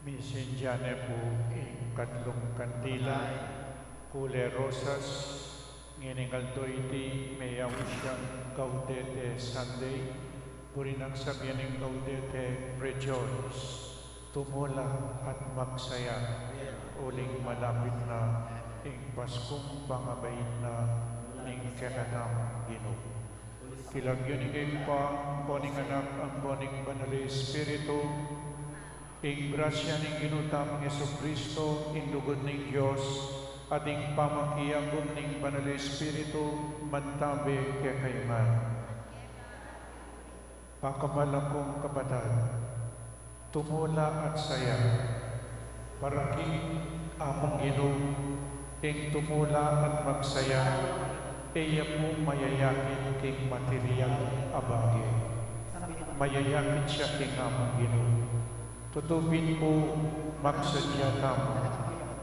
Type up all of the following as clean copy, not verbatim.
Misinjane po ing katlong kandila, kule rosas, nginingal doiti, mayaw siyang gaudete Sunday, purinang sabihan ng gaudete rejoice, tumula at magsaya, uling malapit na ing Paskong pangabain na ning kanadang Ginoo. Kilagyon ing pa, poning anak ang poning Banal Espiritu, ing grasya ning ginutam ng Jesucristo, ing lugod ng Diyos, at ing pamakiyagom ning Banal Espiritu, mantabi kay kayman. Pakamalakong kapatid, tumula at saya, paraking among Ginoo, ing tumula at magsaya, iya po mayayakin king material abagi. Mayayakin siya king among Ginoo. Tutupin po magsadya tam,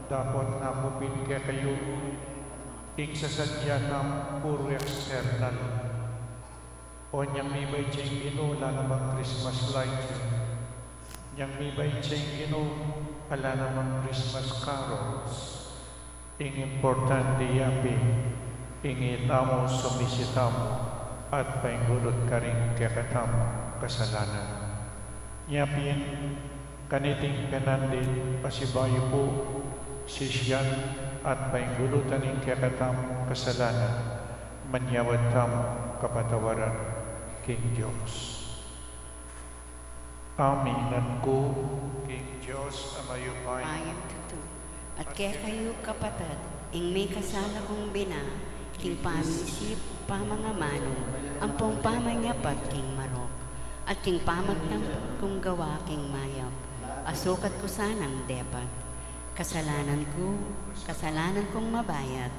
dapat napupin kaya kayo, ing sasadya tam puro external. O niyang mibay siyang Ginoo, ala namang Christmas light. Niyang mibay siyang Ginoo, ala namang Christmas carols. Ing importante yapi, ing itamo sumisitamo, at paingulot ka rin kakatamo kasalanan. Yapin, kaniting penandin pasibayo po sisyan at paingulutan ng kakatamo kasalanan, manyawad tamo kapatawaran king Diyos. Aminan ko king Diyos amayupay. Ayam tutu. At kaya kayo kapatid, ing may kasala kong bina, king pamisip pamangamano, ang pong pamanyapat king marok, at king pamagtang kong gawa king mayap. Asukat ko sanang depat, kasalanan kong mabayat,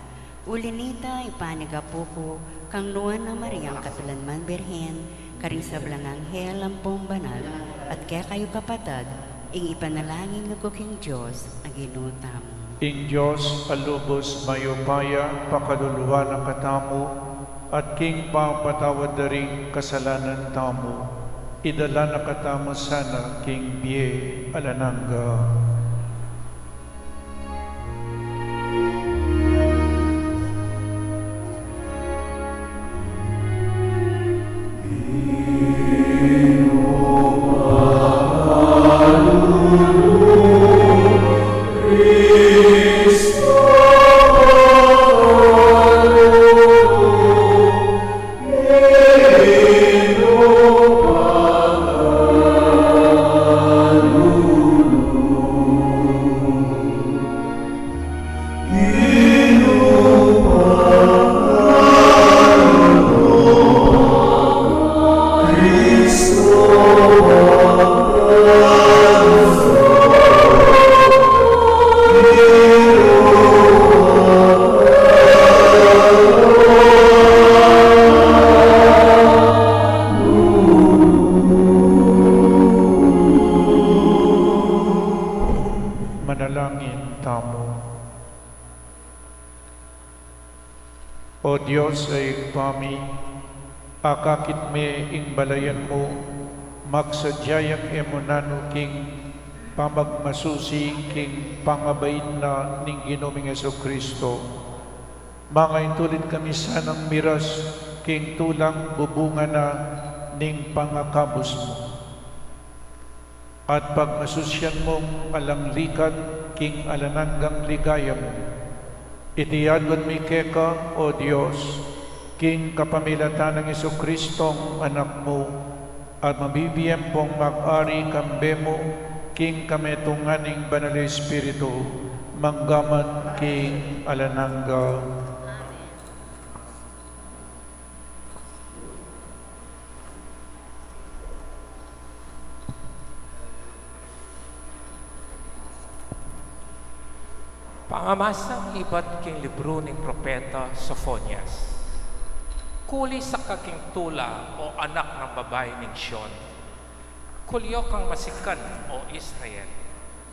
ulinita ipanigapo ko, kang nuan na Mariang Katulanman Birhen, karing sablang anghel ang pong banal, at kaya kayo kapatid, ing ipanalangin ko king Diyos, ang ginutam. Ing Diyos, alubos mayupaya, pakaluluwa ng katamo, at king papatawad na rin kasalanan tamo, idala na katamo sana king biye alananga. O Diyos ay pami, akakit me ing balayan mo, magsadyayak emonano king pamagmasusi king pangabain na ning Ginoong Jesucristo, Mga intulit kami sanang miras, king tulang bubunga na ning pangakabos mo. At pag asusyan mong alanglikan, king alananggang ligaya mo. Itiyadwan mi keka, O Diyos, king kapamilatan ng Jesucristong anak mo, at mabibiyem pong mag-ari kambe mo, king kametunganing banal Espiritu, manggamat king alanangga. Pangamasang iba't king libro ng propeta Sophonias. Kuli sa kaking tula o anak ng babae ng Sion. Kulyo kang masikan o Israel.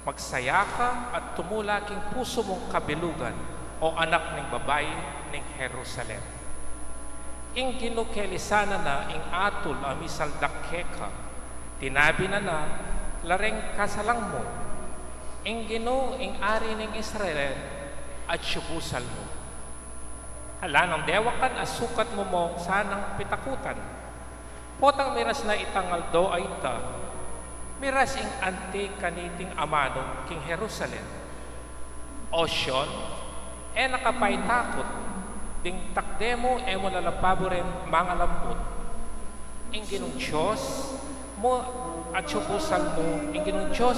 Magsaya ka at tumula king puso mong kabilugan o anak ng babae ng Jerusalem. Ing ginukelisana na ing atul amisal dakkeka. Tinabi na lareng kasalang mo. Ing Ginoo ing ari ng Israel at syubusal mo. Hala ng dewakan asukat mo mong sanang pitakutan. Potang miras na itangal do ay ta, miras ing anti kaniting amano king Jerusalem. O Sion, nakapay takot, ding takdemo mo lalapabo rin mga lambot. Ing Ginong Diyos mo at syubusal mo, ing Ginong Diyos,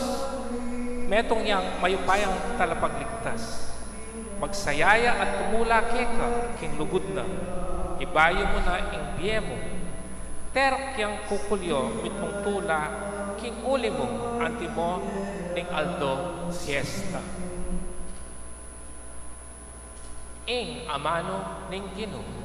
metong yang mayupayang talapagligtas. Magsayaya at tumula keka, king lugod na. Ibayo mo na ing biye mo. Terok yang kukulyo, mitmong tula, king uli mo, anti mo, ning aldo siesta. Ing amano ning Ginoo.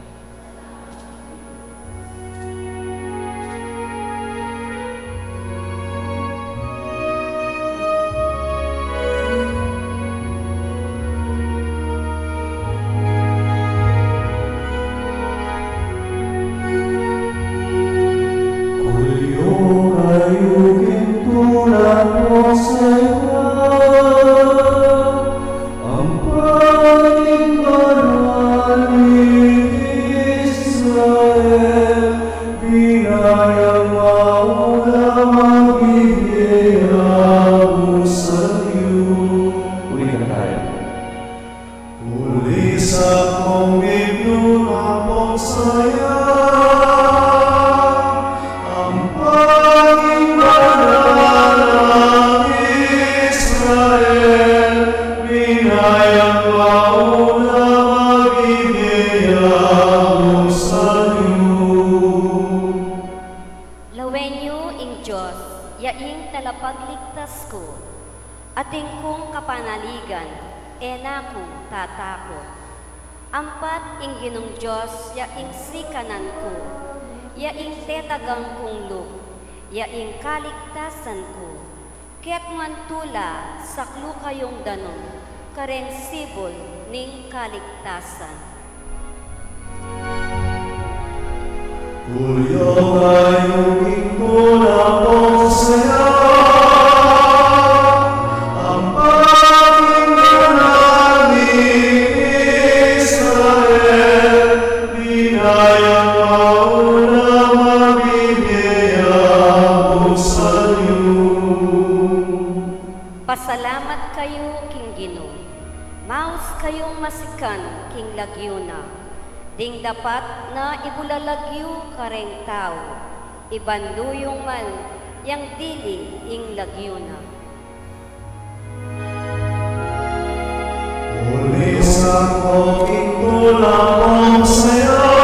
Ampat ing Ginong Diyos, yaing sikanan ko, yaing tetagang kong luk, yaing kaligtasan ko. Kaya't mantula, saklo kayong danon, karen sibol ning kaligtasan. Kulyo kayong ingkula pong saya, Pasalamat kayo, King Ginoo. Maus kayong masikan, King Lagyuna. Ding dapat na ibulalagyo kareng tao. Ibanduyong man, yang dili ing Lagyuna. Ulis ako, King Tulang saya.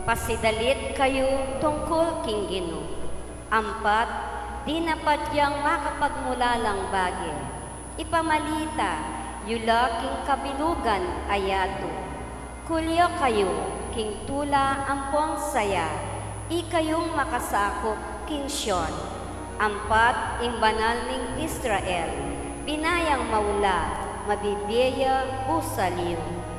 Pasidalit kayo tungkol King Ginoo. Ampat, di napadyang makapagmulalang bagay. Ipamalita, yula king kabilugan ayato. Kulyo kayo, king tula ampong saya. Ikayong makasakop, King Sion. Ampat, ing banal ning Israel. Binayang maula, mabibiya usaliw.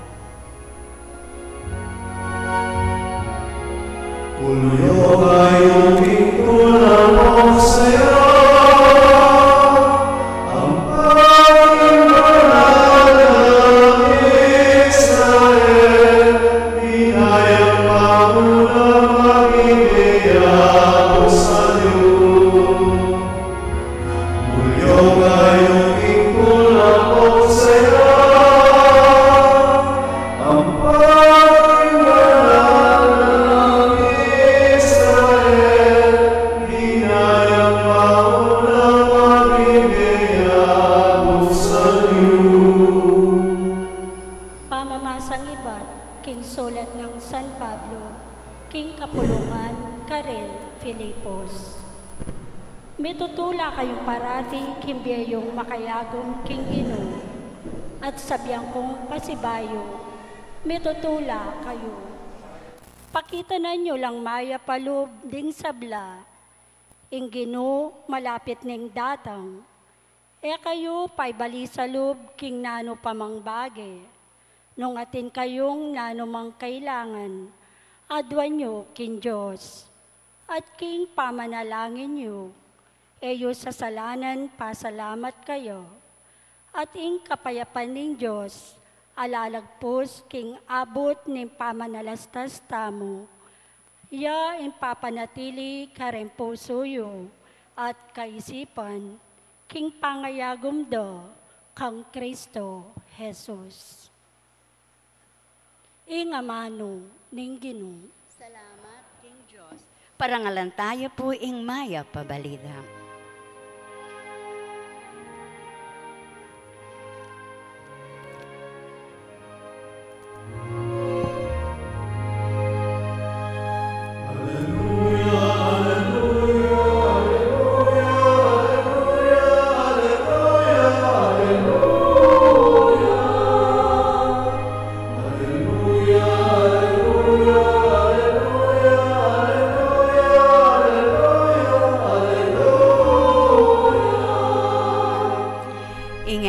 Pamamasang iba't king sulat ng San Pablo, king kapulungan, Karel, Filipos. Mitutula kayong parati, kimbiyayong makayagong king Ginoo, at sabyang kong pasibayo, mitutula kayo. Pakita na nyo lang maya palub ding sabla, ing Ginoo malapit ning datang, e kayo pa'y bali sa loob king nano pamang bage, nung atin kayong nano mang kailangan, adwan nyo king Diyos, at king pamanalangin nyo, eyo sa salanan pasalamat kayo, at ing kapayapan ning Diyos, alalagpos king abot ning pamanalastas tamo, ya ing papanatili kareng pusoyo, at kaisipan, king pangayagom do, kang Kristo Jesus. Ing amano ning Ginoo. Salamat, King Diyos. Parangalan tayo po ing maya pabalida.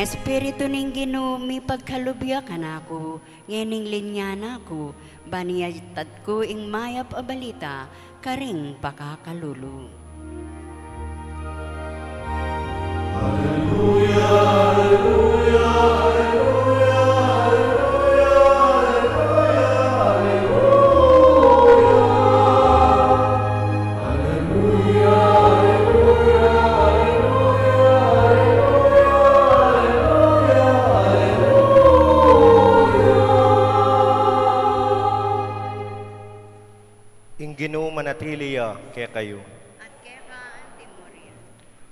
Espiritu ning Ginoo mi pagkalubya kanako, ngening linya nako, baniyatad ko ing mayap a balita, karing pakakalulu. Hallelujah, hallelujah, hallelujah, hallelujah, hallelujah, Ginoo manatiliya kaya kayo. At kaya ka antimuria.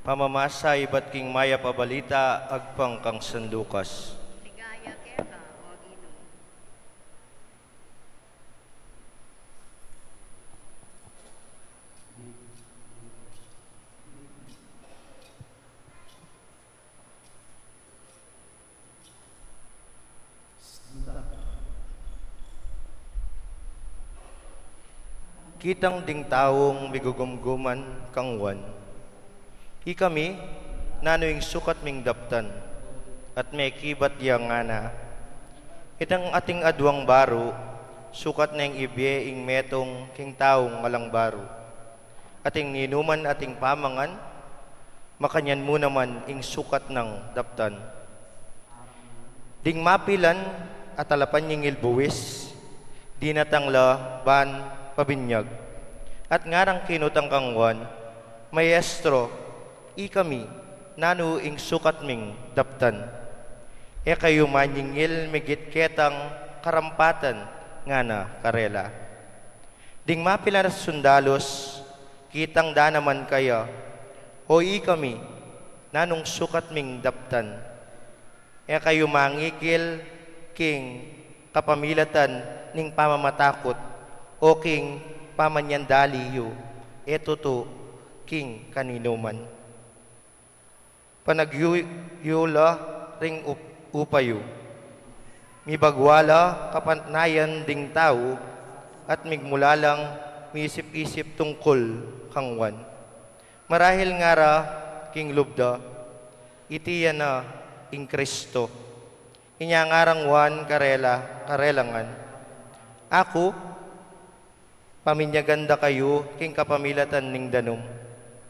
Pamamasa iba't king maya pabalita agpang kang sandukas. Ligaya kaya ka, o Ginoo. Kitang ding taong migugumguman kangwan. Kami, nanoing sukat ming daptan, at may kibat yang ngana. Itang ating adwang baro, sukat na yung ibye ing metong king taong ngalang baro. Ating ninuman ating pamangan, makanyan mo naman ing sukat ng daptan. Ding mapilan at alapan yung ilbuwis, di natangla ban pabinyag. At ngarang kinutang kangwan, maestro, kami, nanu ing sukat ming daptan. E kayo manyingil migit ketang karampatan nga na karela. Ding mapila na sundalos, kitang danaman kaya, o kami, nanong sukat ming daptan. E kayo mangikil king kapamilatan ning pamamatakot, o king pamanyandaliyo, eto to king kaninuman. Panagyula ring upayo, mibagwala kapanayan ding tao, at migmulalang misip-isip tungkol kangwan. Marahil ngara king lubda, itiya na ing Kristo, inyangarang wan karelangan. Ako, Paminyaganda kayo, king kapamilatan ning danum.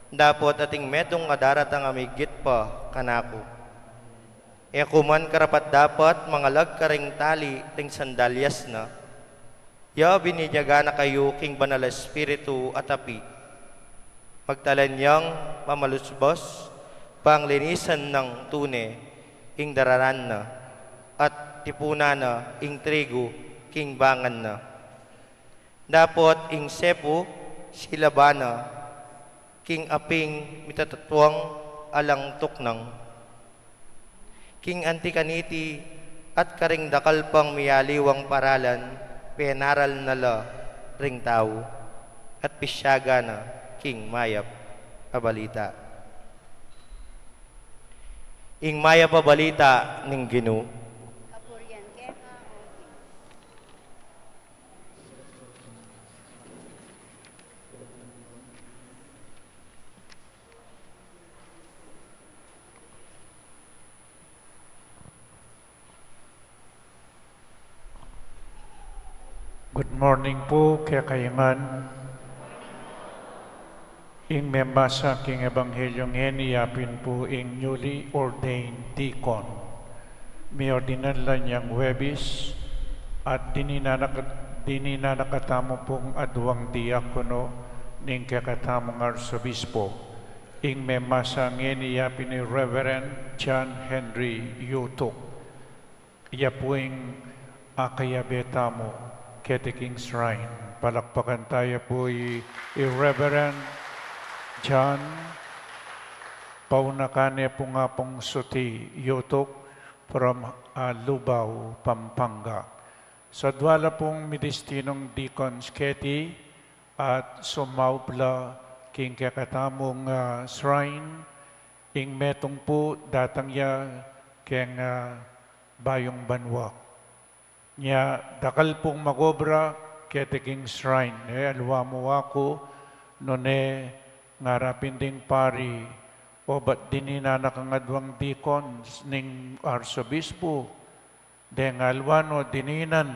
Dapot ating metong adaratang amigit pa kanako. E kuman karapat dapat mangalag karing tali ting sandalyas na. Ya bininyaga na kayo king banal espiritu at api. Magtalanyang mamalusbos, panglinisan ng tune, ing dararan na, at tipuna na, ing trigo, king bangan na. Dapot ing sepo, silabana, king aping mitatatwang alang tuknang. King antikaniti at karing dakalpang miyaliwang paralan, penaral nala ring tao, at pisyaga na, king mayap abalita. Ing mayap abalita ning Ginoo. Good morning po, kaya kayangan. Ing membasa king ebanghelyong heniyapin po ing newly ordained deacon. May ordinanlan niyang Huwebes at dininanakatamo pong adwang diakono ning kakatamong arsobispo. Ing membasa heniyapin ni Reverend John Henry Yutuk. Iya po ing akayabetamo Kete King's Shrine. Palakpakan tayo po i-Reverend John Paunakane po nga pong suti Yutok from Lubao, Pampanga. Sa dwala pong midestinong Deacons Keti at sumaupla king kakatamong shrine ing metong po datang ya keng bayong banwa. Nya dakal pong magobra Kete King's Shrine. Alwa mo ako none ngarapin ding pari o ba't dininanak ang adwang deacons ning arsobispo. Deng alwano dininan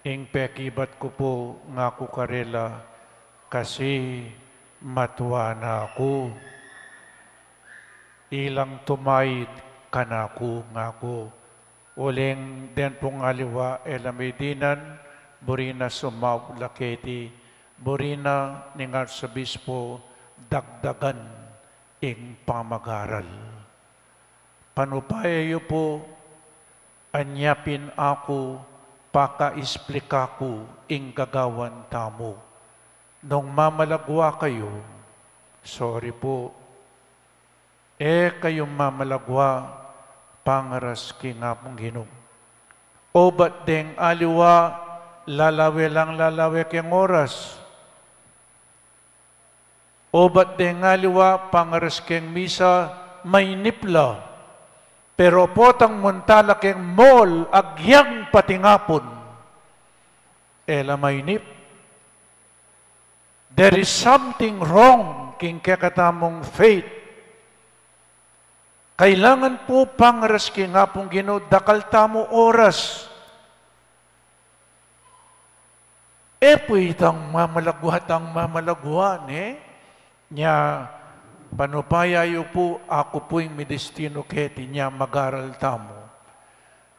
ing pekibat ko po nga ko karela kasi matuwa na ako. Ilang tumayid kanako nga ko. Uling den pong aliwa elamidinan, burina sumaw laketi, burina ning arsobispo dagdagan ing pamagaral. Panupayayo po, anyapin ako, paka-isplika ko ing gagawan tamo. Nung mamalagwa kayo, sorry po, kayong mamalagwa, pangaras nga pong Ginoo. O ba't deng aliwa, lalawe lang lalawe keng oras? O ba't deng aliwa, pangaras keng misa, may nipla? Pero potang muntala keng mall, agyang patingapon. Ela may nip. There is something wrong king kakatamong faith. Kailangan po pangaras ki nga pong Ginoo, dakal tamo oras. Po itang mamalagwan, Nya, panupayayo po, ako po yung midestino keti niya magaral tamo.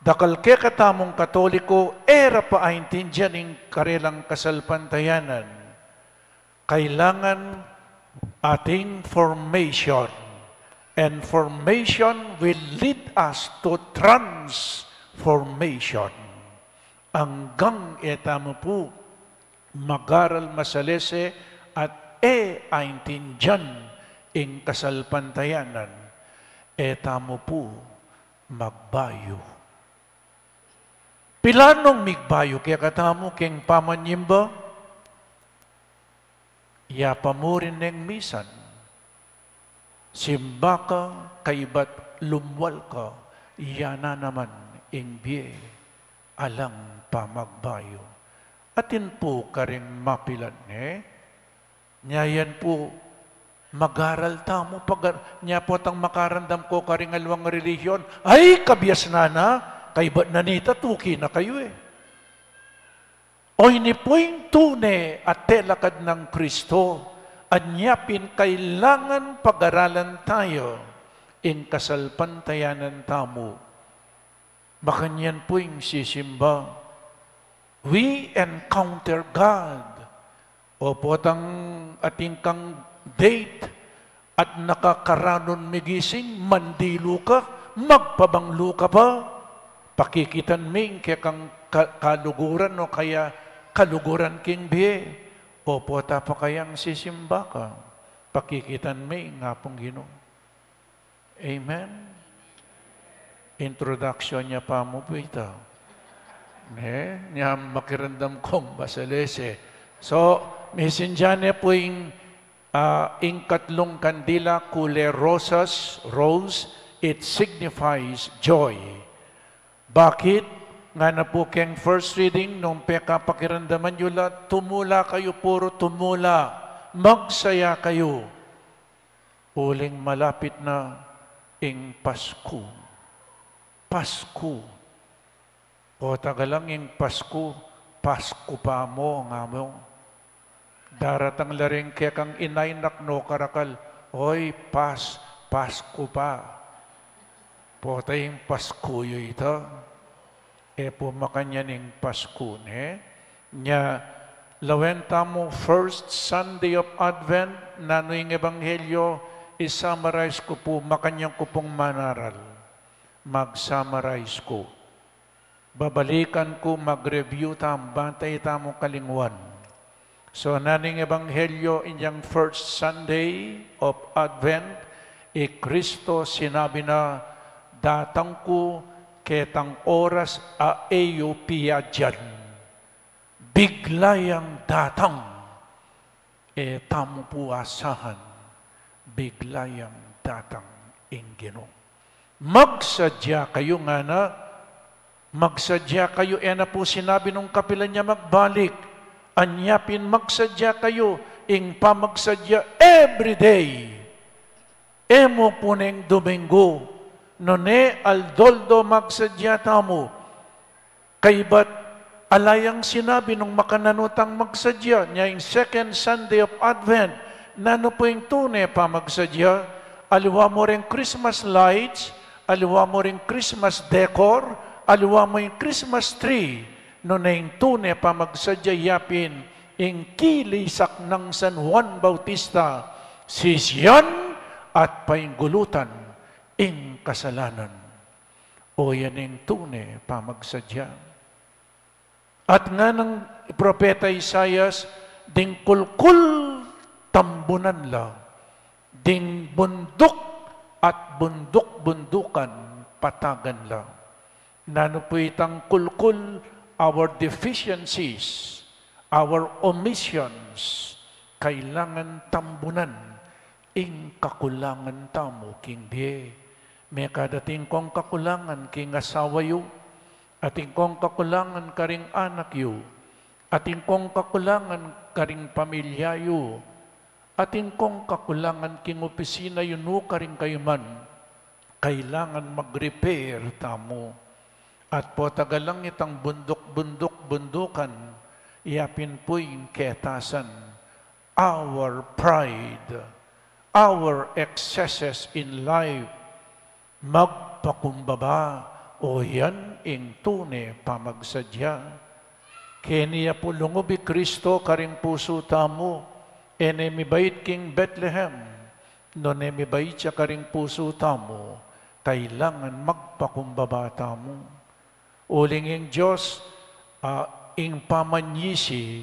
Dakal ke katamong Katoliko, era pa aintindihan ng karelang kasalpantayanan. Kailangan ating formation. And formation will lead us to transformation. Hanggang etamo po, magaral masalese at aintindihan ing kasalpantayanan, etamo po magbayo. Pilanong migbayo kaya katamo king pamanyimba, yapamurin ng misan. Simba ka, kaibat lumwal ka, yana naman ingbiye, alang pamagbayo. Atin po karing mapilan, Nyayan po, magaral tamo, nya po tang makarandam ko karing alwang relihiyon, ay, kabias na, kaibat nanita, tuki na kayo O inipoing tune at telakad ng Kristo, anyapin kailangan pag-aralan tayo in kasalpantayanan tamo. Makanyan po yung sisimba. We encounter God. O potang ating kang date at nakakaranon migising, mandilo ka, magpabanglo ka pa. Pakikitan ming kaya kang kaluguran o kaya kaluguran king biye. O pota pa kayang sisimba ka. Pakikitan ming nga pong Ginoo. Amen. Introduction niya pa mo po ito. Niya makirandam kong basalese. So, misinjane po yung katlong kandila, kule rosas, rose, it signifies joy. Bakit? Nga na po keng first reading, nung peka pakiramdaman nyo lahat, tumula kayo, puro tumula. Magsaya kayo. Uling malapit na ing Pasko. Pasko. O tagalang ing Pasko, Pasko pa mo nga mo. Daratang laring kaya kang inaynak no karakal, oy, Pasko pa. Pota yung Pasko yun ito. E pumakanya ning Pasko, Nya, lawenta mo first Sunday of Advent, nano yung Ebanghelyo, isummarize ko po, makanyang ko pong manaral. Mag-summarize ko. Babalikan ko, mag-review tam, bantay tamong kalingwan. So, naning Ebanghelyo, inyang first Sunday of Advent, Kristo sinabi na, datang ko, ketang oras a eyo piadyan. Biglayang datang, tamo po asahan, biglayang datang ingino. Magsadya kayo nga na, magsadya kayo, na po sinabi nung kapilan niya magbalik, anyapin magsadya kayo, ing pamagsadya everyday. Emo po neng Domingo, none aldoldo magsadya tamo. Kaybat alayang sinabi nung makananutang magsadya niya yung second Sunday of Advent, nano po yung tune pa magsadya, aliwa mo rin Christmas lights, aliwa mo rin Christmas decor, aliwa mo yung Christmas tree, none yung tune pa magsadya yapin, yung kilisak ng San Juan Bautista, sisyan at painggulutan, ing kasalanan. O yan ang tune, pamagsadya. At nga ng propeta Isaias, ding kulkul tambunan la, ding bundok at bundok-bundukan patagan la. Nano po itang kulkul, our deficiencies, our omissions, kailangan tambunan, ing kakulangan tamo, king biye. May kadating kong kakulangan king asawa yu, ating kong kakulangan karing anak yu, ating kong kakulangan karing pamilya yu, ating kong kakulangan king opisina yu no karing kayuman, kailangan mag-repair tamo. At po tagalang itang bundok-bundukan, iyapin po yung ketasan, our pride, our excesses in life, magpakumbaba, o yan ing tune pamagsadya. Keniya po lungobi Kristo karing puso tamo, enemibait king Bethlehem, no nemibait siya karing puso tamo, kailangan magpakumbaba tamo. Uling ing Diyos, ing pamanyisi,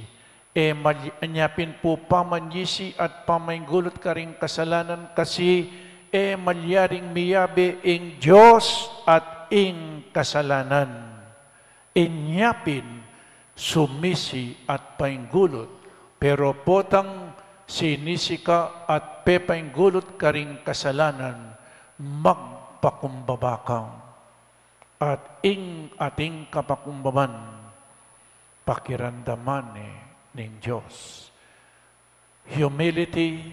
manyapin po pamanyisi at pamainggulot karing kasalanan kasi malyaring miyabe ing Diyos at ing kasalanan. Inyapin, sumisi at painggulot, pero potang sinisi ka at pepainggulot karing kasalanan, magpakumbaba ka. At ing ating kapakumbaban, pakiramdaman ng Diyos. Humility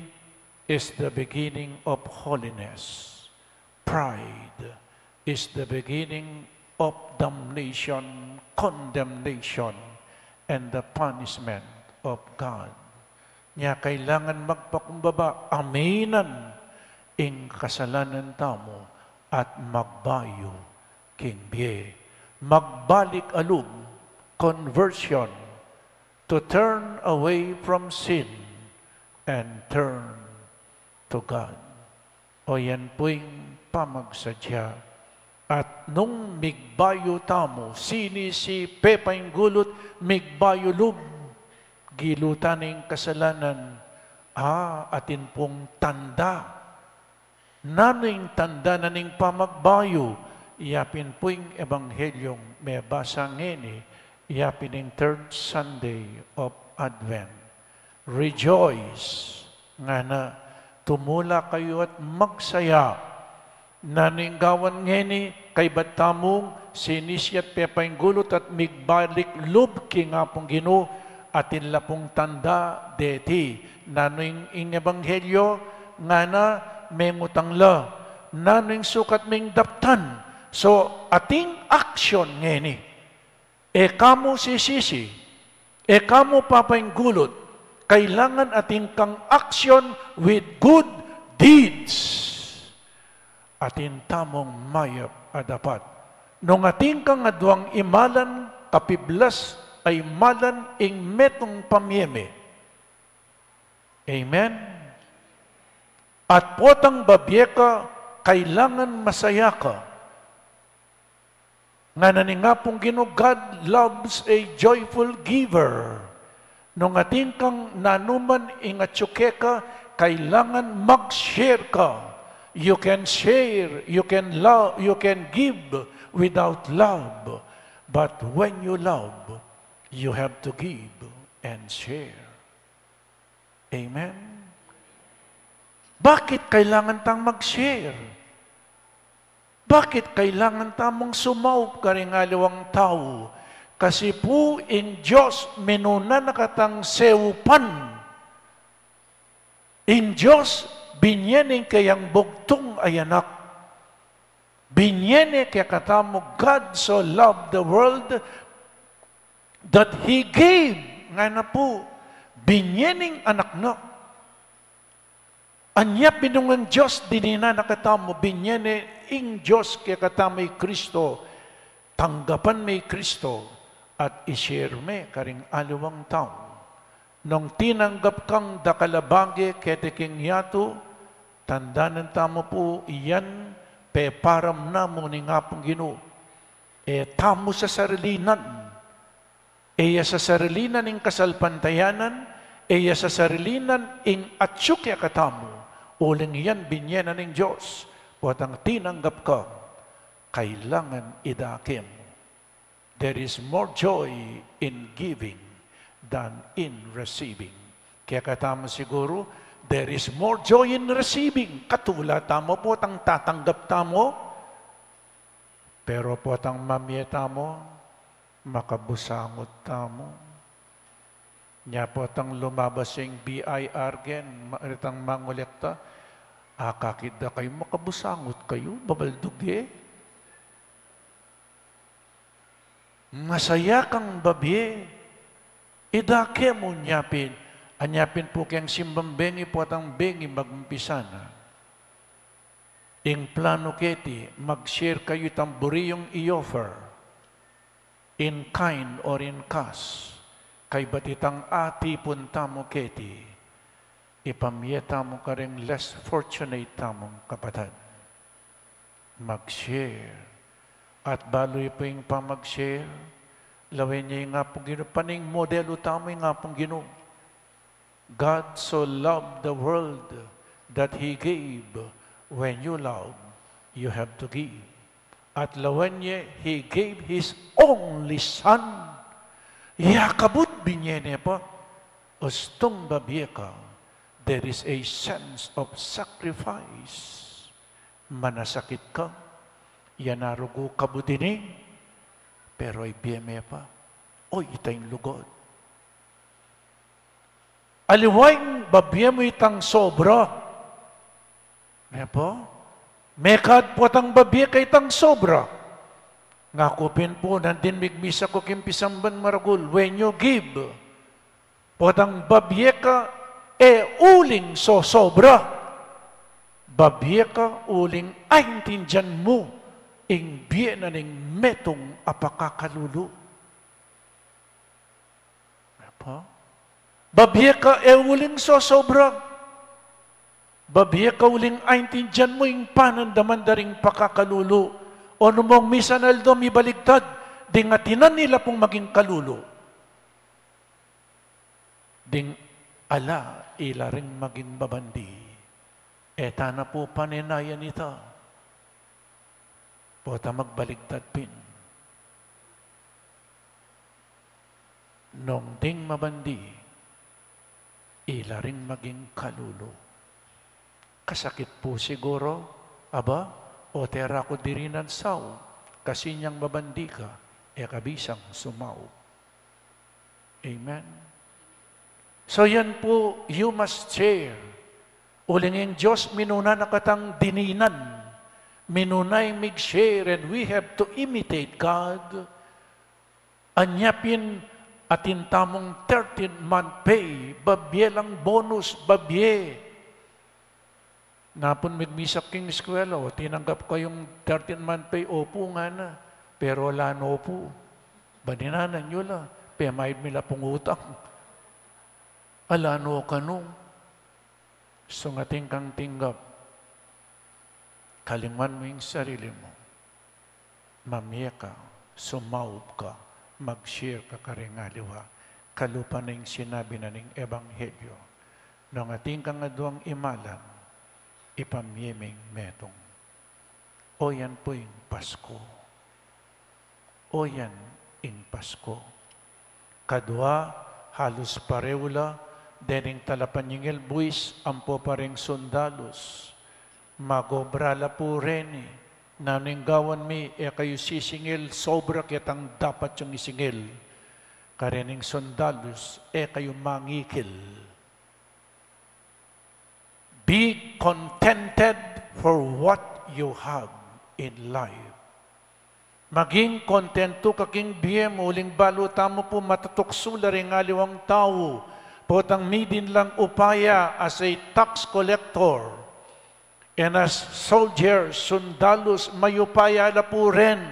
is the beginning of holiness. Pride is the beginning of damnation, condemnation, and the punishment of God. Nya kailangan magpakumbaba, aminan ing kasalanan tamo at magbayo king biye. Magbalik alub, conversion, to turn away from sin and turn to God. O yan po'y pamagsadya. At nung migbayo tamo, sini si Pepaing Gulot, migbayo lub, gilutaning kasalanan, atin pong tanda. Naning tanda naning pamagbayo, iyapin po'y ebanghelyong may basa ngeni, iyapin ng third Sunday of Advent. Rejoice nga na tumula kayo at magsaya. Naninggawan ngeni kay batamong sinisiat Pepaing Gulot at migbalik lub king apong Ginoo atin lapong tanda deti. Naning ing ebanghelyo nga na mengutang la. Naning sukat ming daptan. So ating action ngeni. Kamo sisisi. Kamo Pepaing Gulot. Kailangan ating kang action with good deeds. Atin tamong mayap adapat. Nung ating kang adwang imalan, kapiblas ay malan ing metong pamyeme. Amen? At potang babyeka, kailangan masaya ka. Nga naningapong Ginoo, God loves a joyful giver. Nung ating kang nanuman ing atsukeka, kailangan mag-share ka. You can share, you can love, you can give without love. But when you love, you have to give and share. Amen? Bakit kailangan tang mag-share? Bakit kailangan tamong sumaup ka rin aliwang tao? Kasi po in Diyos minuna nakatang seupan. In Diyos binyening kayang bugtong ay anak. Binyene kaya katamo, God so loved the world that He gave. Nga na po, binyening anak na. Anya pinungan Diyos, dinina nakatamo, binyene ing Diyos kaya katamo Kristo. Tanggapan may Kristo at ishare me karing aliwang tao. Nung tinanggap kang dakalabage ketiking yato, tandaan tamo po iyan, peparam na mo ni nga pong Ginoo. Tamo sa sarilinan. Sa sarilinan ing kasalpantayanan, sa sarilinan ing atsukya katamo. Uling iyan binyenan ng Diyos. Puwatang tinanggap ka, kailangan idakim. There is more joy in giving than in receiving. Kaya katama siguro, there is more joy in receiving. Katula tamo po, tang tatanggap tamo. Pero po tang mamye tamo, makabusangot tamo. Nya po tang lumabas yung BIR gen, maritang mangolekta, akakita kayo, makabusangot kayo, babaldugi. Masaya kang babi, idake mo nyapin. Anyapin po kayang simbang bengi po atang bengi magumpisana. Ing plano keti, mag-share kayo tamburi yung i-offer. In kind or in cash. Kay batitang ati punta mo keti. Ipamyeta mo ka rin less fortunate tamong kapatid. Mag-share. At baloy po yung pamag-share, lawin niya yung nga pong Ginoo. Paning modelo tamo yung nga pong Ginoo. God so loved the world that He gave. When you love, you have to give. At lawan niya, He gave His only Son. Yakabut binyene pa. Ustong babieka, there is a sense of sacrifice. Manasakit ka. Yanarugo kabudini, pero ay biyeme pa. Oy, itayong lugod. Aliwang babiyemo itang sobra. May po? Mekad po tang babiye kay itang sobra. Nga kupin po, nandin migmisa ko kimpisamban maragul, when you give, potang babyeka, uling so sobra. Babyeka uling aintindihan mo, ing biye na ning metong apakakalulu. Apa? Babyeka uling so sobra. Babyeka uling aintindihan mo, ing panandaman daring pakakalulu. O numong misanaldo mibaligtad, dingatinan nila pong maging kalulo. Ding ala ila ring maging babandi. Eta na po paninayan ita. Pota magbaligtad pin. Nung ding mabandi, ila ring maging kalulo. Kasakit po siguro, aba, o tera ko dirinan saw, kasi niyang mabandi ka, kabisang sumaw. Amen. So yan po, you must share. Uling yung Diyos, minuna na katang dininan. Minunay mig-share, and we have to imitate God. Anyapin atin tamong 13-month pay, babye lang bonus, babye. Napon migmisak king eskwela, o tinanggap ko yung 13-month pay, opo nga na. Pero wala no po. Baninanan nyo la, pemayid mila pong utang. Ala no ka no. So nga kang tinggap, kalingan mo yung sarili mo, mamaya ka, sumawb ka, mag-share ka karingaliwa, kalupa na yung sinabi na ng Ebanghelyo, nang ating kang aduang imalang, ipamyeming metong. O yan po yung Pasko. O yan yung Pasko. Kadwa, halos parewla, dening talapanyingil buwis, ampo pa rin sundalos. Magobrala po rin naninggawan mi, kayo sisingil, sobra kitang dapat yung isingil. Karening sundalos, kayo mangikil. Be contented for what you have in life. Maging kontento kaking biyem, uling baluta mo po matutuksula rin aliwang tao. Potang midin lang upaya as a tax collector. And as soldiers, sundalos, mayupaya na po rin.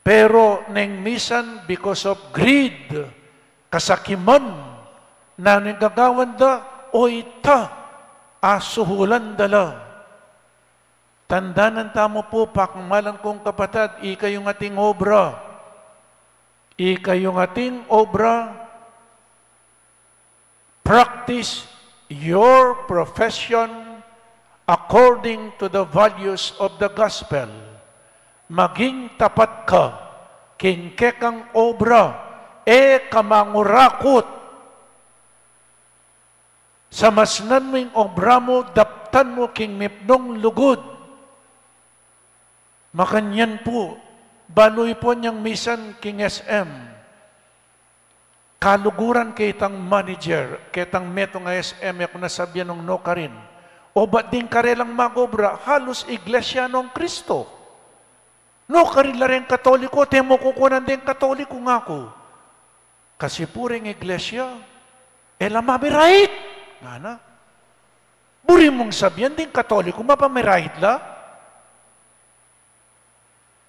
Pero neng misan, because of greed, kasakiman, na nagagawan da, o ita, asuhulan dala. Tandaan tamo po, pakmalan kong kapatid, ikayong ating obra. Ikayong ating obra, practice your profession according to the values of the gospel. Maging tapat ka, kingkekang obra, kamangurakot. Sa masnan mo yung obra mo, daptan mo king mipnong lugod. Makanyan po, banoy po niyang misan king SM. Kaluguran kitang manager, kitang metong SM, ako nasabyan ng no ka rin. O ba't din ka lang magobra, halos iglesia ng Kristo. No ka rin la rin katoliko, temo kukunan din katoliko nga ko. Kasi puring iglesia, mamirait. Nga na. Buri mong sabihan din katoliko, mapamirait la.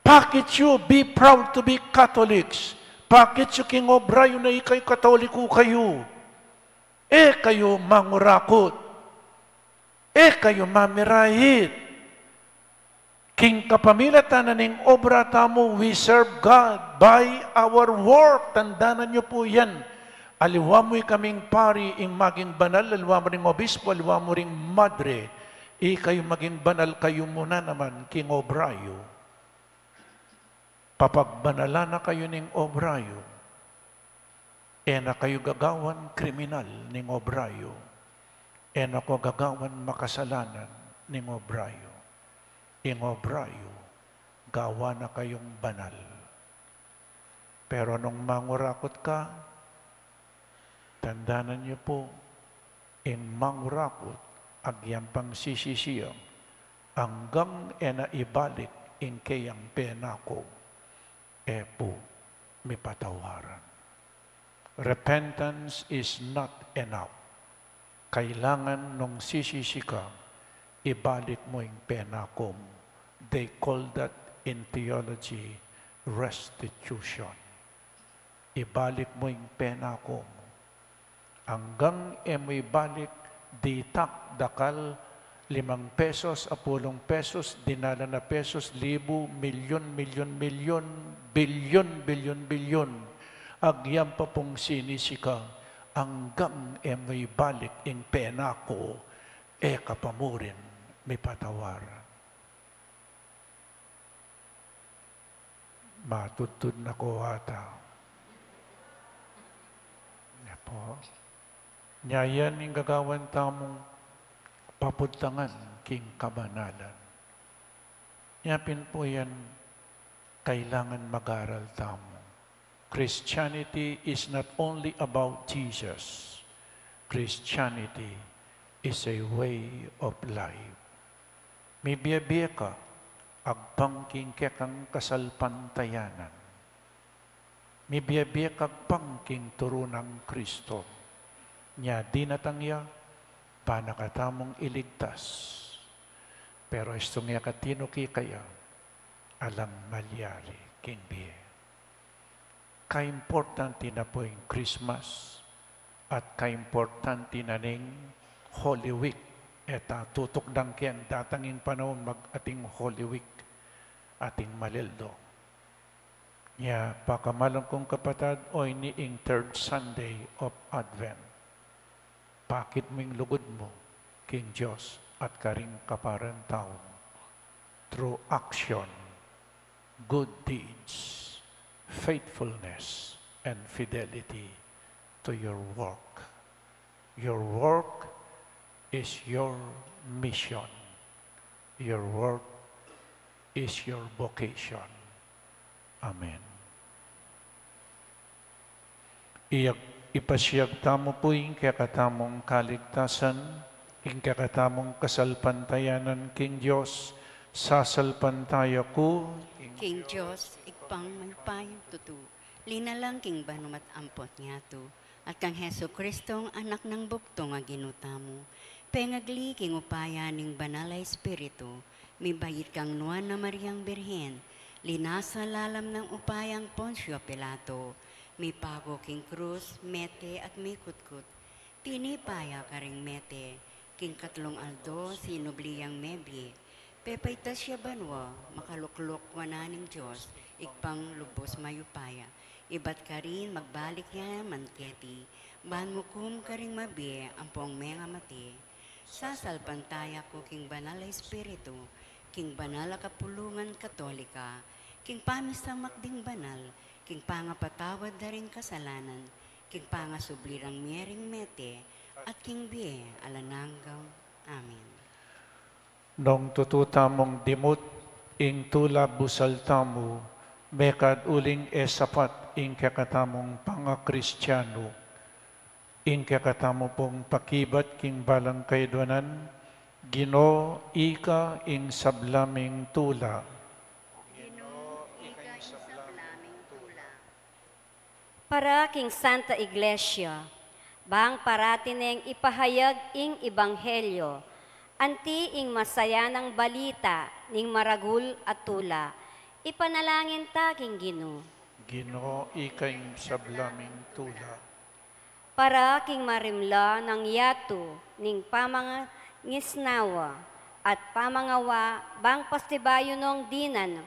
Bakit you be proud to be Catholics? Bakit yung king obra yun na ikay katoliko kayo? Kayo mangurakot. Kayo mamirahit. King kapamilatan na ning obra tamo, we serve God by our work. Tandaan nyo po yan. Aliwa mo'y kaming pari, ing maging banal, aliwa mo ring obispo, aliwa mo ring madre. Kayo maging banal, kayo muna naman, king obrayo. Papagbanala na kayo ning obrayo, na kayo gagawan kriminal ning obrayo, na ko gagawan makasalanan ning obrayo. Ing obrayo, gawa na kayong banal. Pero nung mangurakot ka, tandaanan niyo po, ing mangurakot, agyang pang sisisiyang, hanggang na ibalik, in kayang pena ko, po may patawaran. Repentance is not enough. Kailangan nung sisisi ka, ibalik mo yung pena ko. They call that in theology, restitution. Ibalik mo yung pena ko. Hanggang mo ibalik, ditak, dakal, 5 pesos, 10 pesos, dinala na pesos, 1,000, milyon, bilyon. Agyam pa pong sinisika, hanggang mo ibalik yung pena ko, kapamurin, may patawaran. Matutod na ko ata. Nga po. Nyayan yung gagawan tamong papuntangan king kabanalan. Yapin po yan, kailangan mag-aral tamo. Christianity is not only about Jesus. Christianity is a way of life. May biya ka, agpangking kekang kasalpantayanan. May biya ka agpangking turunang Kristo. Nya di natangya, panakatamong iligtas. Pero istong yakatino kaya, alang malyari king biye. Ka-importante na po yung Christmas at ka-importante na ning Holy Week. Eta tutukdang kiyan datanging panahon mag-ating Holy Week, ating malildo. Nya pakamalang kong kapatad, oy ni ing 3rd Sunday of Advent. Pakit mo yung lugod mo, King Diyos at karing kaparan taon. Through action, good deeds, faithfulness, and fidelity to your work. Your work is your mission. Your work is your vocation. Amen. Ipasiyag tamo po yung kakatamong kaligtasan, yung kakatamong kasalpantayanan, King Diyos, sasalpantaya ko. King Diyos, ikpang maypayong tutu, linalang king banumat ampot niya to, at kang Heso Kristong anak ng buktong nga ginutamo, pengagli king upaya ning banal ay espiritu, may bayit kang nuan na Mariang Birhen, linasa lalam ng upayang Poncio Pilato, may pago king krus, mete at may kutkut, pinipaya ka ring mete, king katlong aldo, sinubliyang mebi, pepaytas siya banwa, makaluklok wananing Diyos, ikpang lubos mayupaya. Ibat ka rin, magbalik yan, manketi. Banmukum ka rin mabi, ampong mga mati. Sasalpantaya ko king banal na espiritu, king banal na kapulungan katolika, king pamisang makding banal, king pangapatawad na rin kasalanan, king pangasublirang miyering mete, at king biye alananggaw. Amen. Nung tututamong dimut, ing tula busal tamo, mekad uling esapat, ing kakatamong panga-Kristiyano, ing kakatamo pong pakibat, king balang kaidwanan, Gino ika ing sablaming tula. Para king Santa Iglesia, bang paratineng ipahayag ing Ebanghelyo, anti ing masaya ng balita ning maragul at tula, ipanalangin ta king Ginoo. Ginoo ikaing sablaming tula. Para king marimla ng yato ning pamangisnawa at pamangawa bang pastibayo nung dinan,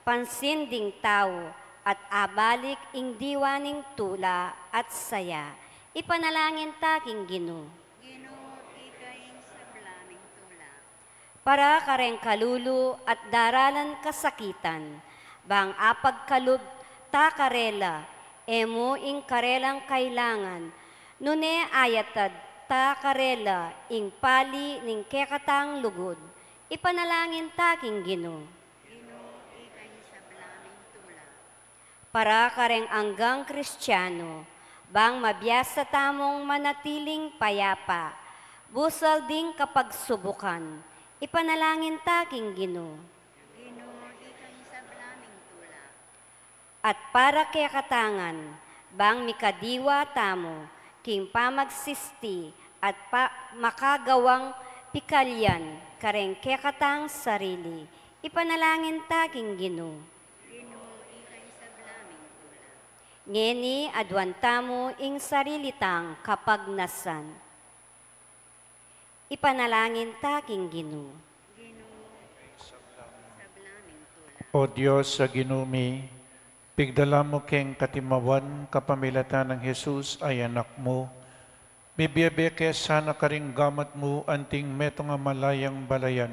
pansinding tao at abalik ing diwaning tula at saya, ipanalangin ta king Ginoo. Para kareng kalulu at daralan kasakitan, bang apagkalub ta karela, emo ing karelang kailangan, nune ayatad ta karela ing pali ning kekatang lugod, ipanalangin ta king Ginoo. Para kareng anggang Kristiyano, bang mabiyasa tamong manatiling payapa, busal ding kapag subukan, ipanalangin ta king Ginoo. At para kaya katangan, bang mikadiwa tamo, king pamagsisti at makagawang pikalyan, kareng kaya katang sarili, ipanalangin taking Ginoo. Ngeni adwan tamo ing sarilitang kapagnasan. Ipanalangin taking Ginoo. O Diyos sa ginumi, pigdala mo keng katimawan kapamilatan ng Jesus ay anak mo. Bibiyabe kaya sana karing gamat mo anting metong malayang balayan,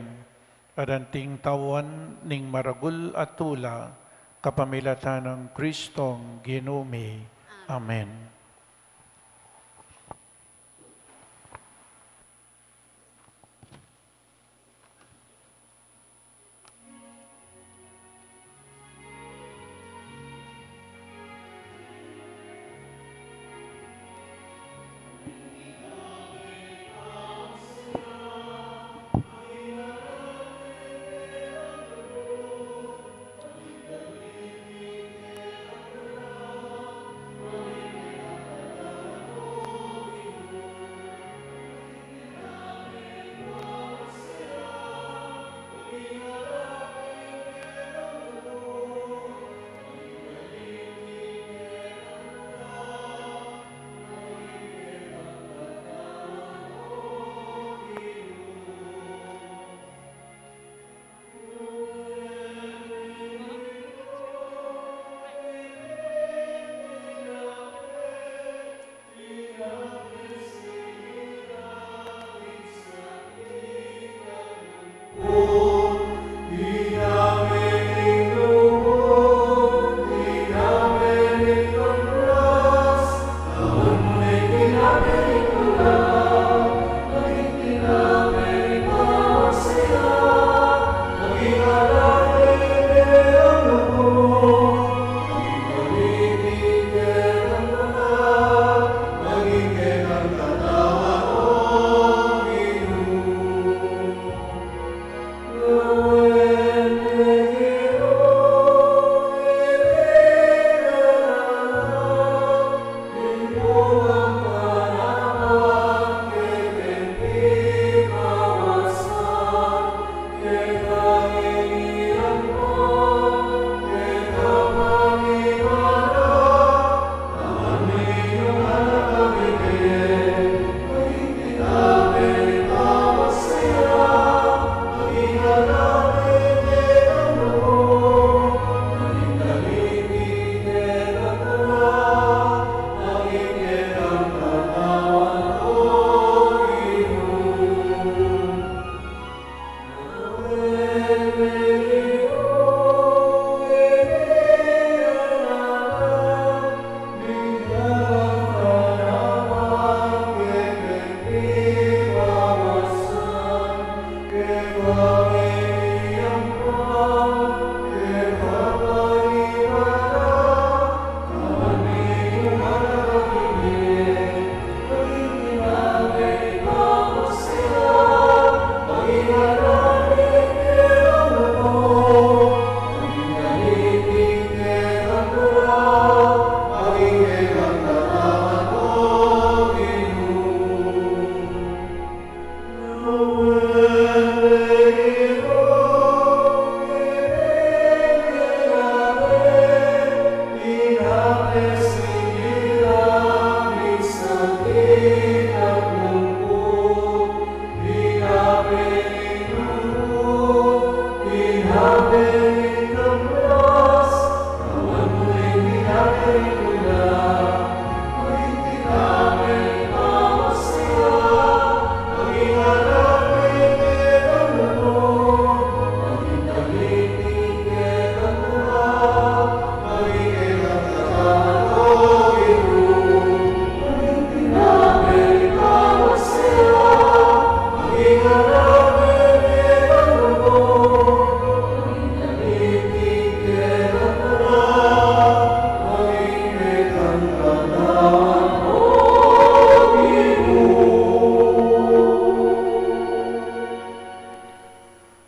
at anting tawan ning maragul at tula, kapamilatan ng Kristong ginumi. Amen.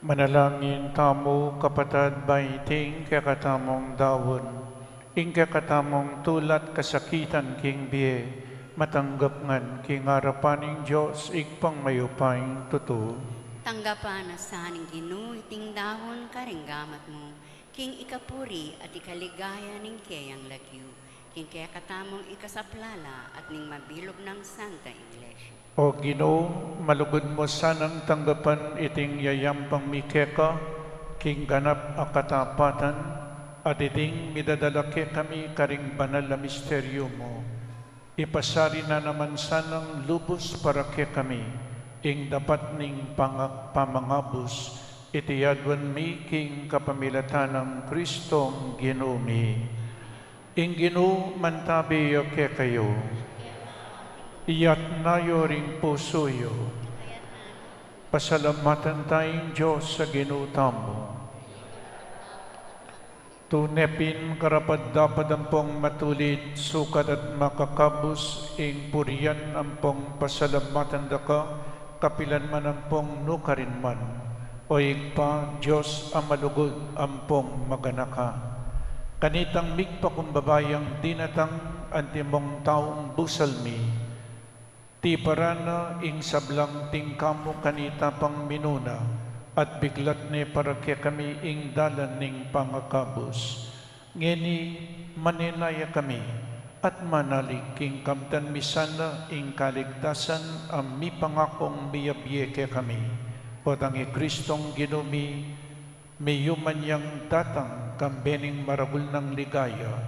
Manalangin tamo kapatad baiting kakatamong dawon. Ingka katamong tulat kasakitan king biye, matanggap ngan king harapaning Diyos, igpang mayupaing totoo. Tanggapan na saning Ginoo iting dahon karinggamat mo, king ikapuri at ikaligaya ning kayang lagyo, king kaya katamong ikasaplala at ning mabilog ng Santa Iglesia. O Ginoo, malugod mo sanang tanggapan iting yayampang mikeka, king ganap akatapatan, at iting midadalaki kami karing banal na misteryo mo. Ipasari na naman sanang lubos para ke kami, ing dapat ning pamangabos, itiyadwan mi king kapamilatan ng Kristong Ginoo mi. Ing Ginoo mantabi yo ke kayo, iyat nayo ring pusoyo, pasalamatan tayong Diyos sa Ginoo tamo. Tunepin karapad-dapat ampong matulid, sukat at makakabos, ing purian ampong pasalamatan daka, kapilan man ampong nukarin man, o igpa Diyos ang malugod ampong maganaka. Kanitang migpakumbabayang dinatang antimong taong busalmi, ti parana ing sablang tingkamo kanita pang minuna, at biglat ni para kaya kami ing dalan ning pangakabos. Ngeni maninaya kami at manalig king kamtan misana ing kaligtasan ang mi pangakong biyabye kaya kami. Potang Kristong Ginumi, mayuman yang tatang kambening marabul ng ligaya.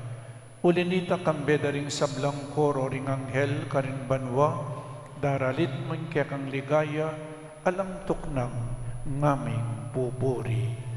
Ulinita kambeda ring sablang koro ring anghel karing banwa, daralit mon kaya kang ligaya, alang tuknang ngaming pupuri.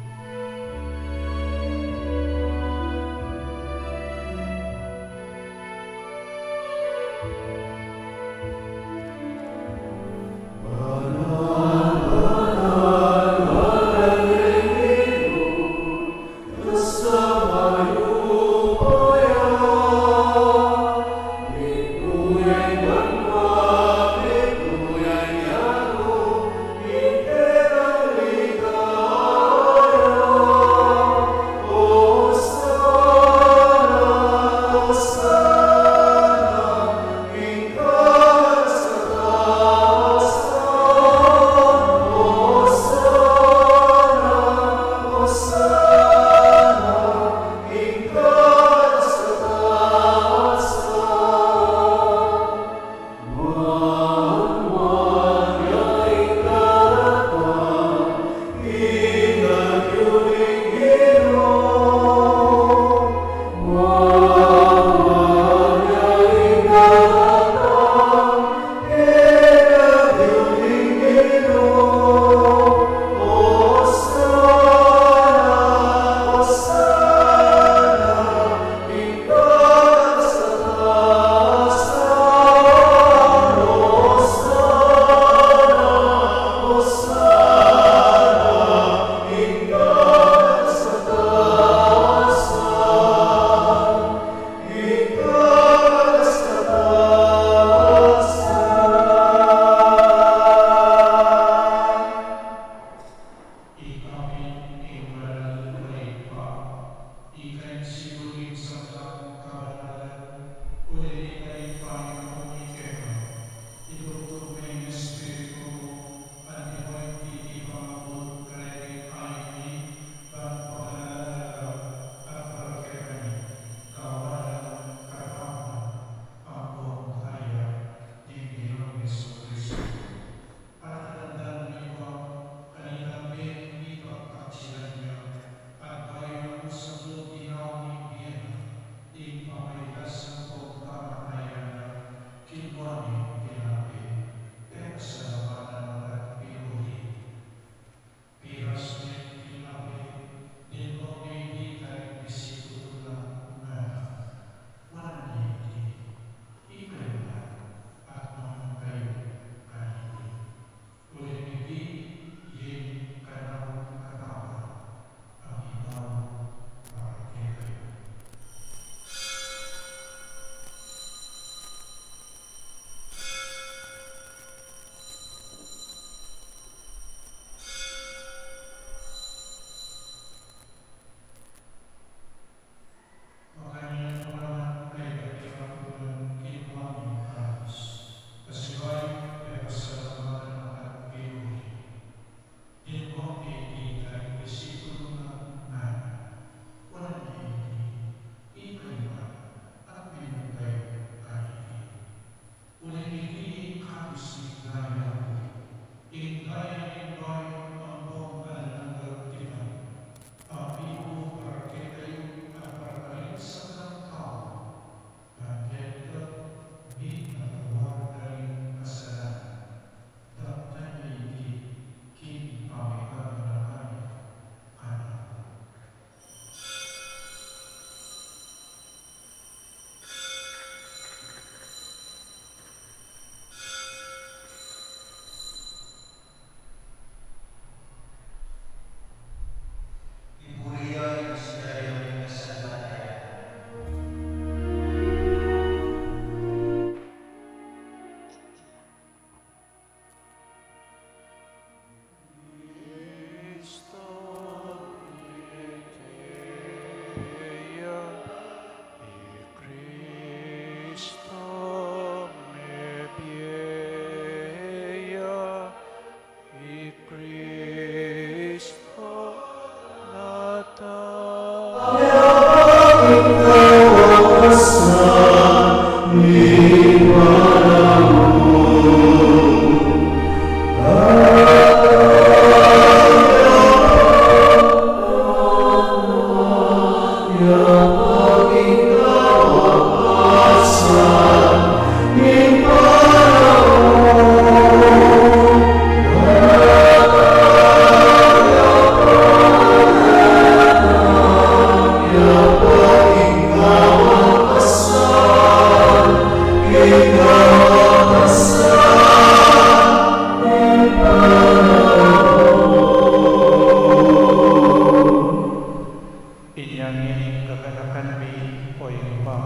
Inyangin kaganakan mi o ipa,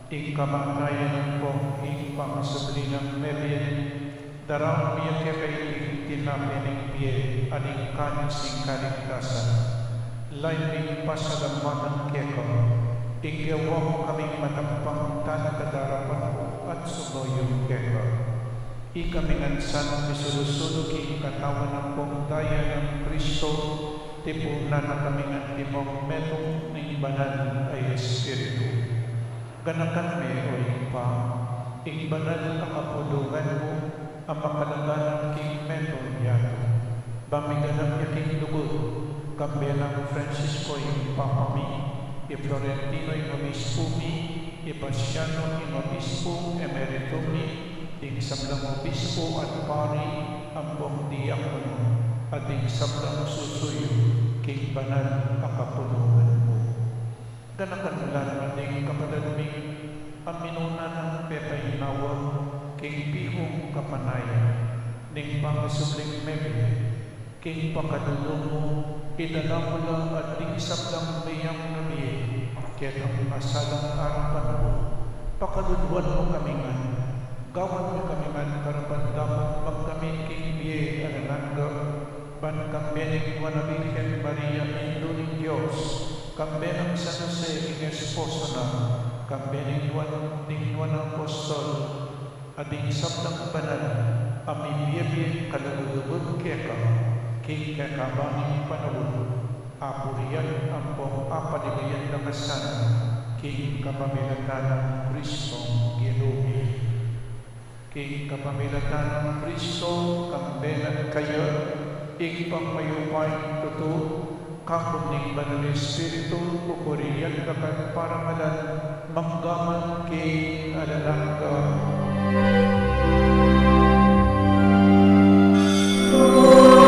ikamatayan po ipang ng mebien, darang miya kebay tinapining biye, aning kanising kaligtasan, lain mi pasalamatan keko, igawang kaming matampang tanakadarapan po at sumoyong keko. Ikamingansan misulusulog katawan ng pong daya ng Kristo, tipunan na kaming antimong metong ng banal ay Espiritu. Ganakan me o ipa, banal ang kapulungan mo, ang makalagan king meton yato. Bamiganang yaking lugod, kambelang Francisco yung papami, Florentino yung obispo mi, Bastiano yung obispo emerito mi, ding sablang obispo at pari ang buong diakono, at ding sablang susuyo king banal ang kapulungan mo. Ganakan lang ding kapadalming ang minunan ng pepahinawa king pihong kapanayan, ning pangasubling mebe, king pakadulong mo, idalamulang at ding sablang mayang nabi, kaya ang masalang arapan mo, pakadulwan mo kami nga, gawan mo kami man karapan dapat magkami king biye alalanda, ban kambening Virgen Maria Induling Diyos, kambenang San Jose ing esposo na, kambening Juan Apostol, ading sablang banal, amibiyabiyang kalulubod keka, king kakabaning panawon, apuriyan ang pong apaligayan na kasana, king kapamilatan ng Kristong Ginumi. King kapamilatan ng Kristo, kambenan kayo, ing pangmayupay tuto, kakuning banal Espiritu, pupuriyan kakan parangalan, manggaman king alalangga. Oh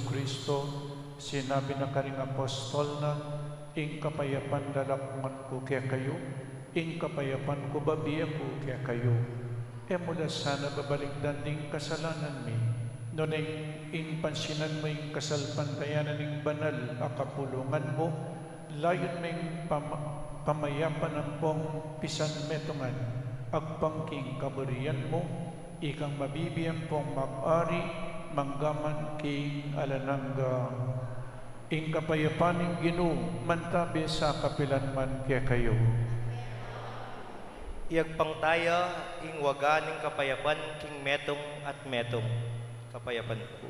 Kristo, sinabi na karing apostol na, ing kapayapan lalakman ko kaya kayo, ing kapayapan ko babi ako kaya kayo. E mula sana babaligdan ning kasalanan mi, nunay ing pansinan mo ing kasalpantayanan ning banal akapulungan mo, layon ming pamayapan ang pong pisan metungan, agpangking kaburian mo, ikang mabibiyang pong mag-ari, manggaman king alanangga. Ing kapayapaning Ginoo, mantabi sa kapilanman kaya kayo. Iagpang taya, ing waganing kapayapan, king metong at metong kapayapan ko.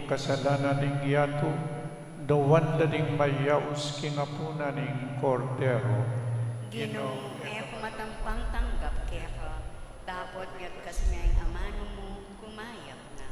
Kasalanan ning giyato, dawan daning mayaus kingapuna ning kordero. Ginoo, ako matampang tanggap kaya ka, dapat ngayat kasmayang amano mo, kumayap na.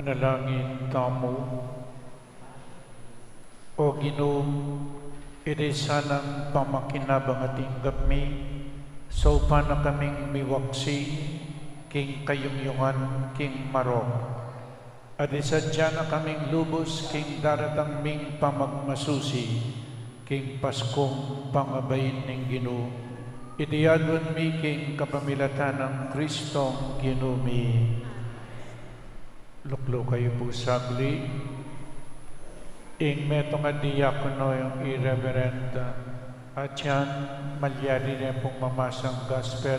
Manalangin tamo. O Ginoo, iti sanang pamakinabang ating gapmi, so pa na kaming miwaksi, king kayungyungan, king marok. At isadya na kaming lubos, king daratang ming pamagmasusi, king Paskong pangabayin ng Ginoo. Itiyadon mi king kapamilatan ng Kristong Ginoo mi. Luklo kayo po sagli. Ing metong diakono yung irreverend at yan, malyari na pong mamasang gospel,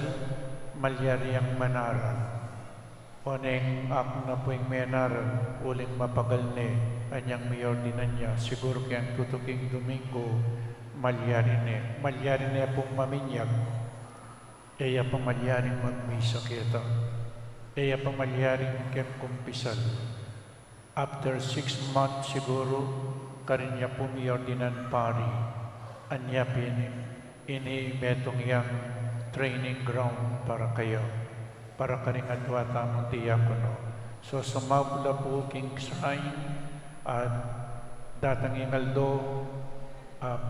malyari ang manaran. O neng ak na po yung menaran, uling mapagal ni, anyang mayor din na niya, siguro kayang tutuking Domingo, malyari na pong maminyag, iya pang malyaring magmisa kita, iya pang malyaring kayang kumpisal. After 6 months siguro, karinya pumiordinan pari, anya ini metong yang training ground para kayo, para karing adwa tamang diakono. So sumabla po king sign at datang ingaldo,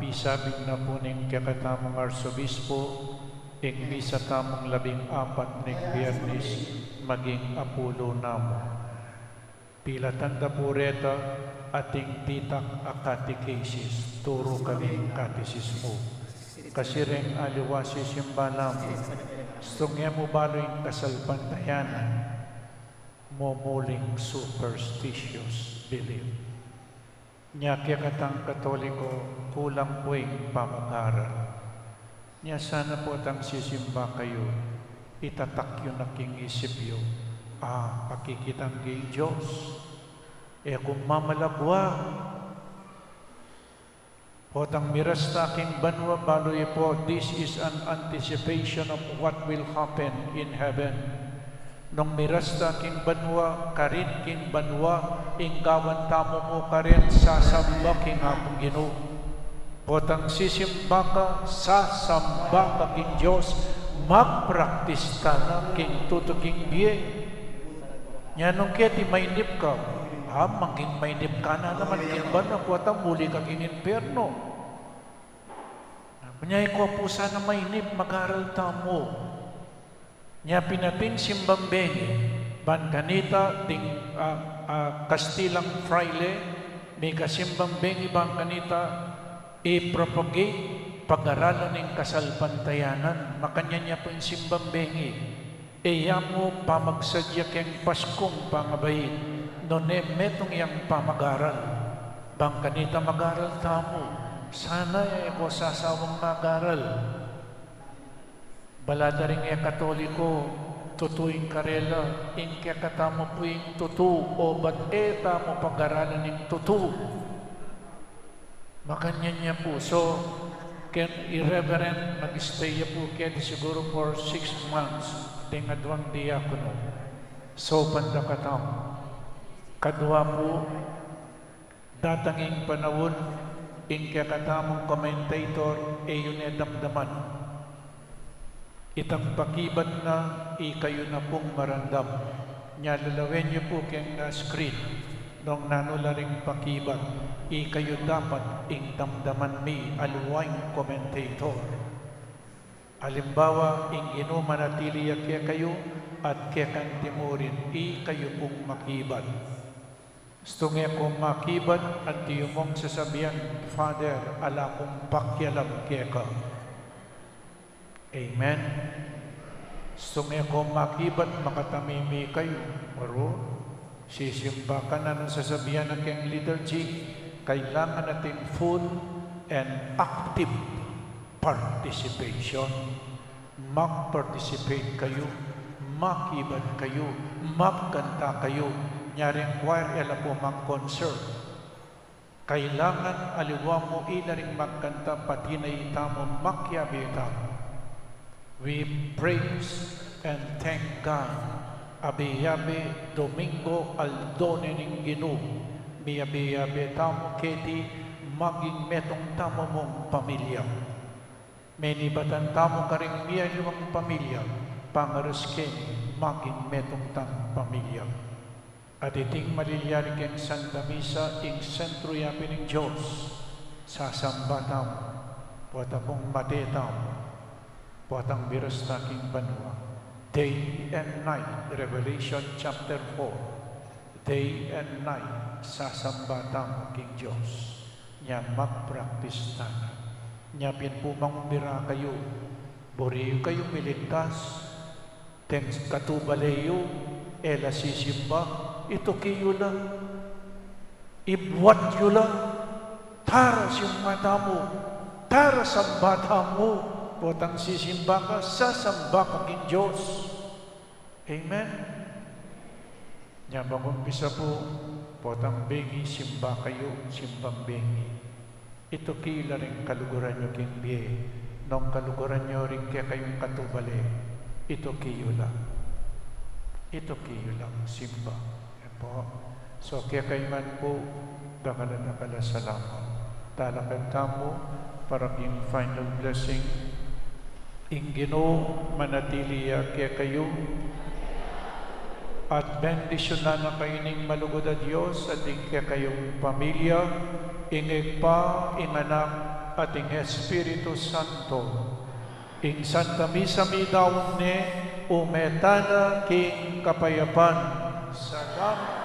pisabing na po ning kakatamang arsobispo, ing misa tamang 14 ning Biyernes, maging apulo namo. Pila tanda pureta ating titak a catechesis, turo kami katesismo. Kasi rin aliwasis yung balam, stungya mo baloy kasalpantayanan, mumuling superstitious belief. Nya kaya katang Katoliko, kulang po yung pamagaran. Nya sana po atang sisimba kayo, itatak yun aking isip yun. Pakikitang kay Diyos. Kung mamalabwa, potang miras taking banwa baloy po, this is an anticipation of what will happen in heaven. Nung miras taking banwa, karin king banwa, inggawan tamo mo karin, sasamba king akong Ginoo. Potang sisimba ka, sasamba ka king Diyos, magpraktis ka na king tutuking biye. Nyanong kaya ti mainip ka, manging mainip ka na naman king ban na kuwatang muli ka king inferno. Kanya'y ko po sana mainip, mag-aral tamo. Nya pinating simbambeni, ban kanita ting Kastilang fraile, may kasimbambeni ban kanita, i-propagate pag-aralan ng kasalpantayanan, makanya niya po yung simbambeni. Mo pamagsadya keng Paskong pangabayin, none metong yang pamagaral. Bang kanita magaral tamo, sana ko sasawang magaral. Baladaring Katoliko, tutuing karela, in kaya katamo po yung tutu, o ba't tamo pag-aralan ng tutu. Makanya niya po, so, can irreverent, nag-stay po kaya siguro for 6 months, tingadwang diakono. So, pandakatam. Kadwa po, datanging panahon, in kakatamong commentator, yun damdaman. Itang pakibat na, kayo na pong marandam. Nyalalawen niyo po keng screen, nung nanularing pakibat, kayo dapat ing damdaman mi, aluwang commentator. Halimbawa, ing inumanatili kaya kayo at kaya kan timurin, kayo pong makibat. Gusto nga kong makibat at tiyumong sasabihan, Father, ala kong pakyalam kaya ka. Amen. Gusto nga kong makibat, makatamimi kayo. Maro, sisimba ka na ng sasabihan ng kayang liturgy, kailangan natin full and active participation. Mag-participate kayo, makibat kayo, magkanta kayo. Nyaring choir, ela po mag-concert. Kailangan aliwa mo ilaring magkanta, pati na itamo makyabita. We praise and thank God. Abiyabe Domingo Aldone ng Ginoo. Miyabiyabe tamo keti maging metong tamo mong pamilya. Menibatan tamo karing miyayuang pamilya. Pangaruske maging metong tamo pamilya. At iting maliliyari keng Santa Misa, ing sentro yapi ng Diyos, sasambatam, puwatapong matetam, puwatang birasta king banwa. Day and night, Revelation chapter 4, day and night, sasambatam king Diyos. Nya magpraktis tayo. Nya pinpumang bira kayo, boriyo kayo miligtas, teng katubalayo, ela sisimba, ito kayo lang, ibwat yun lang, taras yung mata mo, taras ang bata mo, potang sisimba ka, sasamba ka king Diyos. Amen? Nya mag-umpisa po, potang bengi, simba kayo, simbang bengi. Ito kila rin kaluguran nyo king biye, nung kaluguran nyo rin kaya kayong katubali, ito kayo lang. Ito kayo lang, simba. Yan po. So, kaya kayo man po, dakala salamat. Talakan tamo, para king final blessing. Ingino, manatiliya kaya kayo, at bendisyonan na kayo ng malugod na Diyos at kaya kayong pamilya, ingig pa, inganak, at ing Espiritu Santo. Ing Santa Misa mi daw ni umetana king kapayapan. Salamat.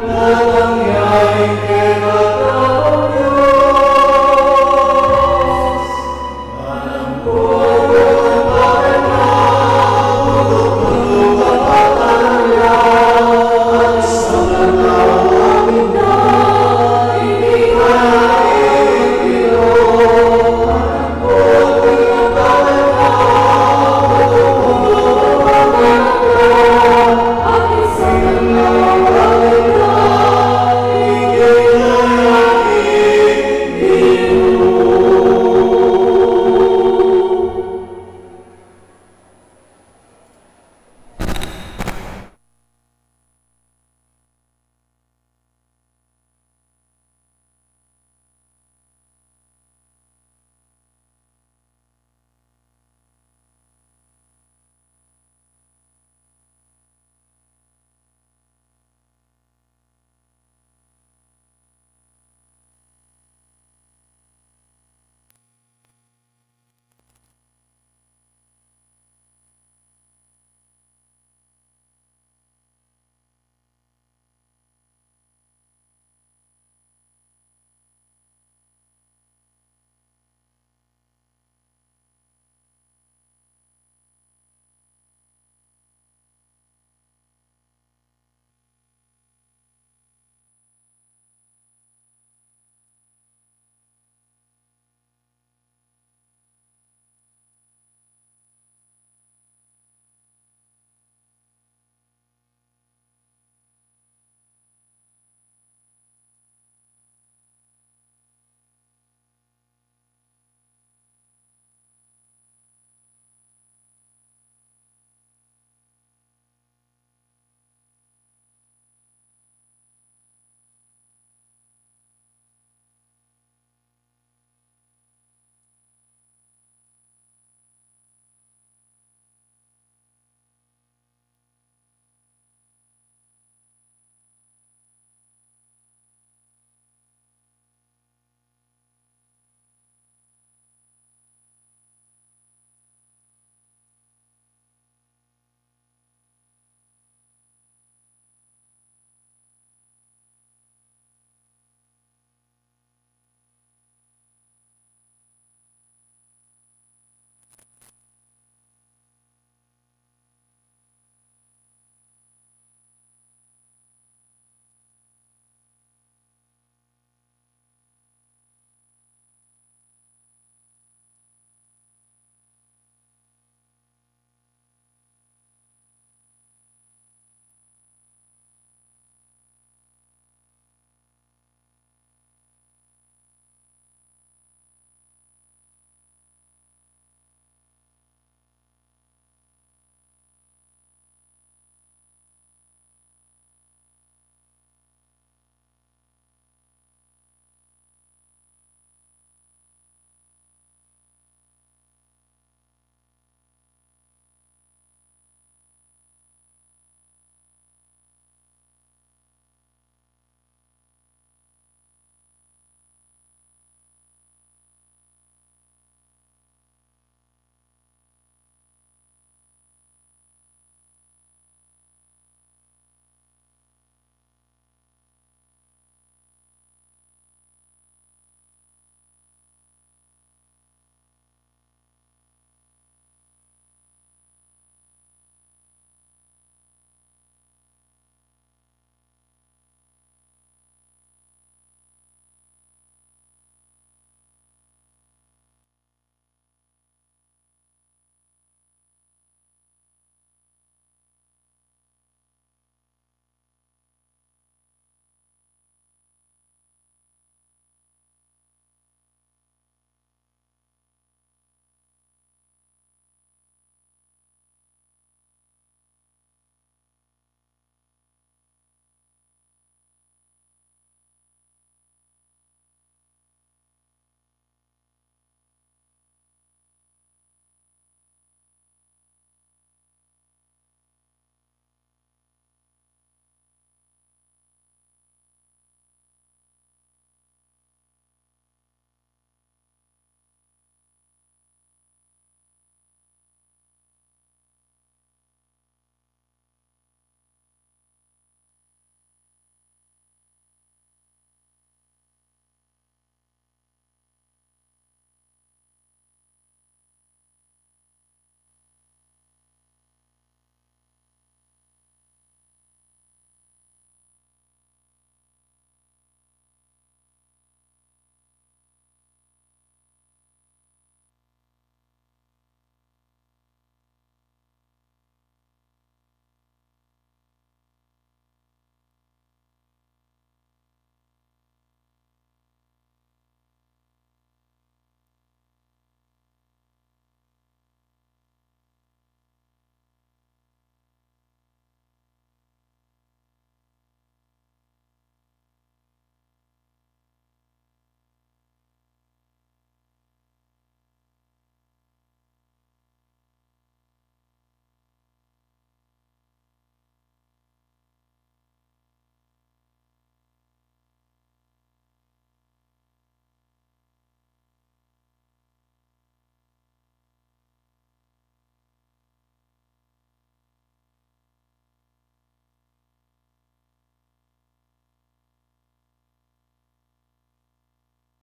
Lalangyain